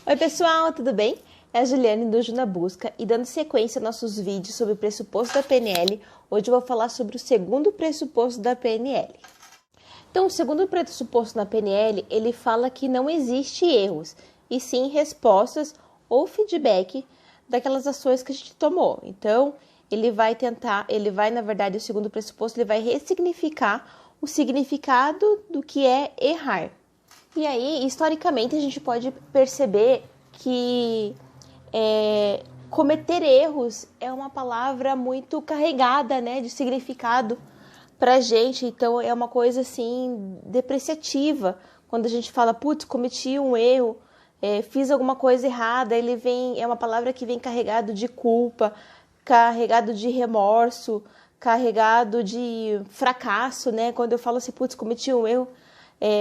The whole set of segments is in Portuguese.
Oi pessoal, tudo bem? É a Juliane do Ju na Busca e dando sequência aos nossos vídeos sobre o pressuposto da PNL, hoje eu vou falar sobre o segundo pressuposto da PNL. Então, o segundo pressuposto da PNL, ele fala que não existe erros, e sim respostas ou feedback daquelas ações que a gente tomou. Então, na verdade, o segundo pressuposto, ele vai ressignificar o significado do que é errar. E aí, historicamente, a gente pode perceber que cometer erros é uma palavra muito carregada, né, de significado pra gente. Então, é uma coisa, assim, depreciativa. Quando a gente fala, putz, cometi um erro, fiz alguma coisa errada, é uma palavra que vem carregado de culpa, carregado de remorso, carregado de fracasso, né? Quando eu falo assim, putz, cometi um erro,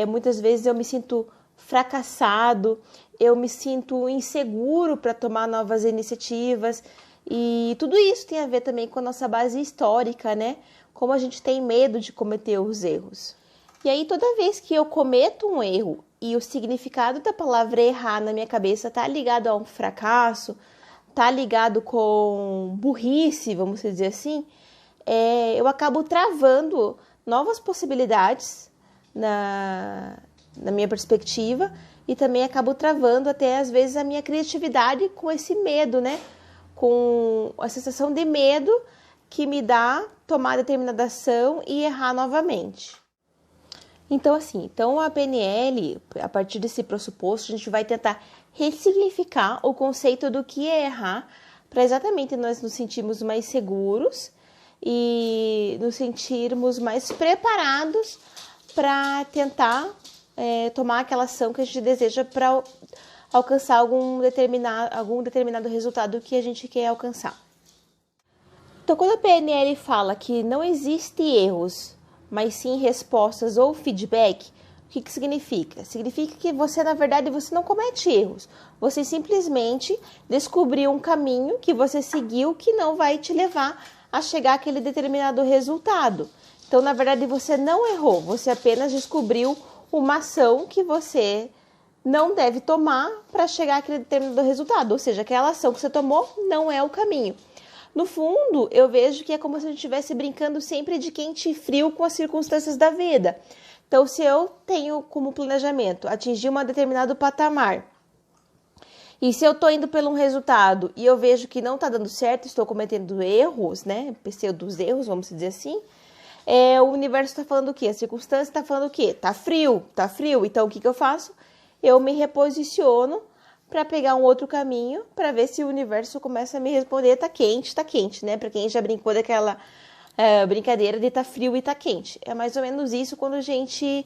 muitas vezes eu me sinto fracassado, eu me sinto inseguro para tomar novas iniciativas, e tudo isso tem a ver também com a nossa base histórica, né? Como a gente tem medo de cometer os erros. E aí, toda vez que eu cometo um erro e o significado da palavra errar na minha cabeça tá ligado a um fracasso, tá ligado com burrice, vamos dizer assim, eu acabo travando novas possibilidades na minha perspectiva, e também acabo travando até às vezes a minha criatividade com esse medo, né? Com a sensação de medo que me dá tomar determinada ação e errar novamente. Então, a PNL, a partir desse pressuposto, a gente vai tentar ressignificar o conceito do que é errar, para exatamente nós nos sentirmos mais seguros e nos sentirmos mais preparados para tentar tomar aquela ação que a gente deseja para alcançar algum determinado resultado que a gente quer alcançar. Então, quando a PNL fala que não existe erros, mas sim respostas ou feedback, o que significa? Significa que você, na verdade, você não comete erros. Você simplesmente descobriu um caminho que você seguiu que não vai te levar a chegar àquele determinado resultado. Então, na verdade, você não errou, você apenas descobriu uma ação que você não deve tomar para chegar àquele determinado resultado. Ou seja, aquela ação que você tomou não é o caminho. No fundo, eu vejo que é como se a gente estivesse brincando sempre de quente e frio com as circunstâncias da vida. Então, se eu tenho como planejamento atingir um determinado patamar, e se eu estou indo por um resultado e eu vejo que não está dando certo, estou cometendo erros, né? Pseudos erros, vamos dizer assim, o universo está falando o quê? A circunstância está falando o quê? Tá frio. Então, o que eu faço? Eu me reposiciono para pegar um outro caminho, para ver se o universo começa a me responder, tá quente, né? Para quem já brincou daquela brincadeira de tá frio e tá quente. É mais ou menos isso quando a gente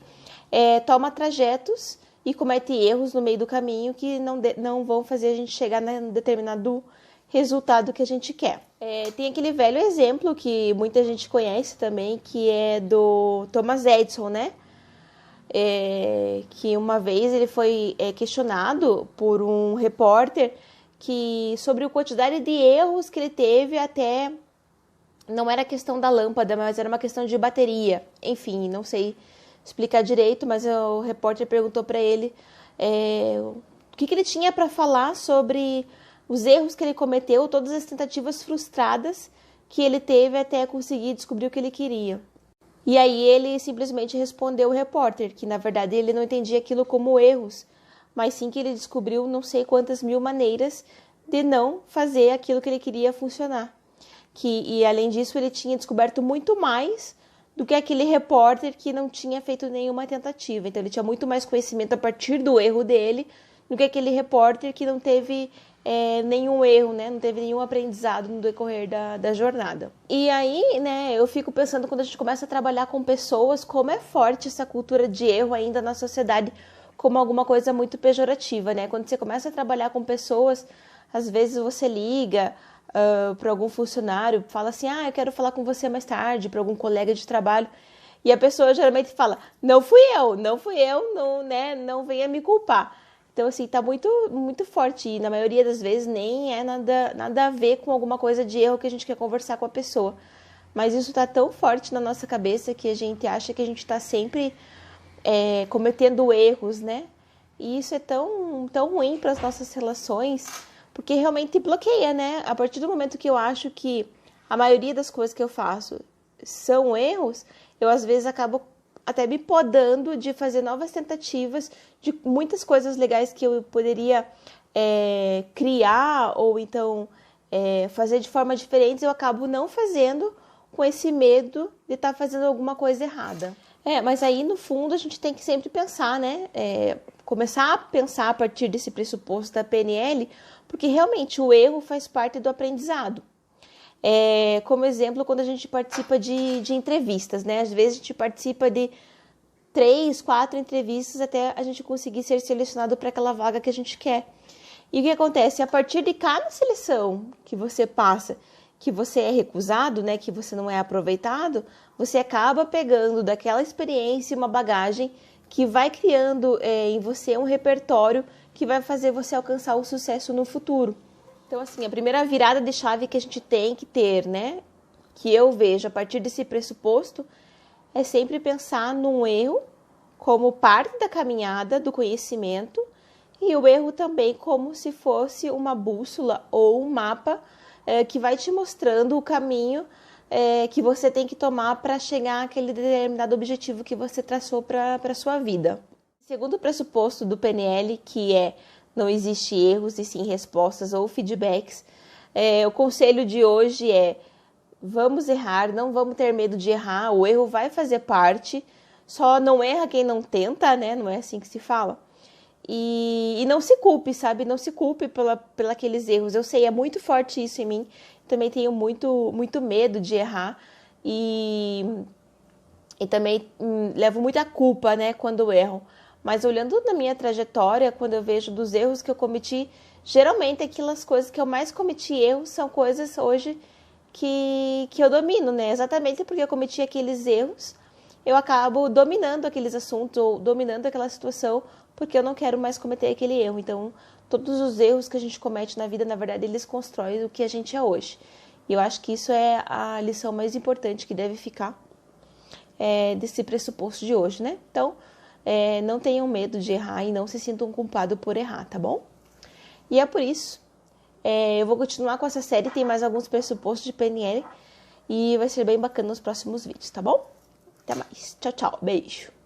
toma trajetos e comete erros no meio do caminho que não vão fazer a gente chegar num determinado resultado que a gente quer. Tem aquele velho exemplo que muita gente conhece também, que é do Thomas Edison, né? Que uma vez ele foi questionado por um repórter sobre a quantidade de erros que ele teve, até não era questão da lâmpada, mas era uma questão de bateria. Enfim, não sei explicar direito, mas o repórter perguntou para ele o que ele tinha para falar sobre os erros que ele cometeu, todas as tentativas frustradas que ele teve até conseguir descobrir o que ele queria. E aí ele simplesmente respondeu ao repórter que, na verdade, ele não entendia aquilo como erros, mas sim que ele descobriu não sei quantas mil maneiras de não fazer aquilo que ele queria funcionar. E além disso, ele tinha descoberto muito mais do que aquele repórter que não tinha feito nenhuma tentativa. Então, ele tinha muito mais conhecimento a partir do erro dele do que aquele repórter que não teve nenhum erro, né? Não teve nenhum aprendizado no decorrer da jornada. E aí, né, eu fico pensando, quando a gente começa a trabalhar com pessoas, como é forte essa cultura de erro ainda na sociedade, como alguma coisa muito pejorativa, né? Quando você começa a trabalhar com pessoas, às vezes você liga para algum funcionário, fala assim, eu quero falar com você mais tarde, para algum colega de trabalho, e a pessoa geralmente fala, não fui eu, não, né, não venha me culpar. Então, assim, tá muito, muito forte. E na maioria das vezes nem é nada a ver com alguma coisa de erro que a gente quer conversar com a pessoa. Mas isso tá tão forte na nossa cabeça que a gente acha que a gente tá sempre cometendo erros, né? E isso é tão ruim para as nossas relações, porque realmente bloqueia, né? A partir do momento que eu acho que a maioria das coisas que eu faço são erros, eu às vezes acabo até me podando de fazer novas tentativas de muitas coisas legais que eu poderia criar ou então fazer de forma diferente, eu acabo não fazendo com esse medo de estar fazendo alguma coisa errada. Mas aí no fundo a gente tem que sempre pensar, né? Começar a pensar a partir desse pressuposto da PNL, porque realmente o erro faz parte do aprendizado. Como exemplo, quando a gente participa de entrevistas, né? Às vezes a gente participa de 3, 4 entrevistas até a gente conseguir ser selecionado para aquela vaga que a gente quer. E o que acontece? A partir de cada seleção que você passa, que você é recusado, né? Que você não é aproveitado, você acaba pegando daquela experiência uma bagagem que vai criando em você um repertório que vai fazer você alcançar o sucesso no futuro. Então, assim, a primeira virada de chave que a gente tem que ter, né, que eu vejo a partir desse pressuposto, é sempre pensar num erro como parte da caminhada do conhecimento e o erro também como se fosse uma bússola ou um mapa que vai te mostrando o caminho que você tem que tomar para chegar àquele determinado objetivo que você traçou para a sua vida. Segundo o pressuposto do PNL, que não existe erros e sim respostas ou feedbacks, o conselho de hoje vamos errar, não vamos ter medo de errar, o erro vai fazer parte, só não erra quem não tenta, né? Não é assim que se fala. E não se culpe, sabe? Não se culpe pela aqueles erros. Eu sei, é muito forte isso em mim. Também tenho muito, muito medo de errar e também levo muita culpa, né, quando eu erro. Mas olhando na minha trajetória, quando eu vejo dos erros que eu cometi, geralmente aquelas coisas que eu mais cometi erros são coisas hoje que eu domino, né? Exatamente porque eu cometi aqueles erros, eu acabo dominando aqueles assuntos ou dominando aquela situação porque eu não quero mais cometer aquele erro. Então, todos os erros que a gente comete na vida, na verdade, eles constroem o que a gente é hoje. E eu acho que isso é a lição mais importante que deve ficar desse pressuposto de hoje, né? Então, não tenham medo de errar e não se sintam culpados por errar, tá bom? E é por isso, eu vou continuar com essa série, tem mais alguns pressupostos de PNL e vai ser bem bacana nos próximos vídeos, tá bom? Até mais. Tchau, tchau. Beijo.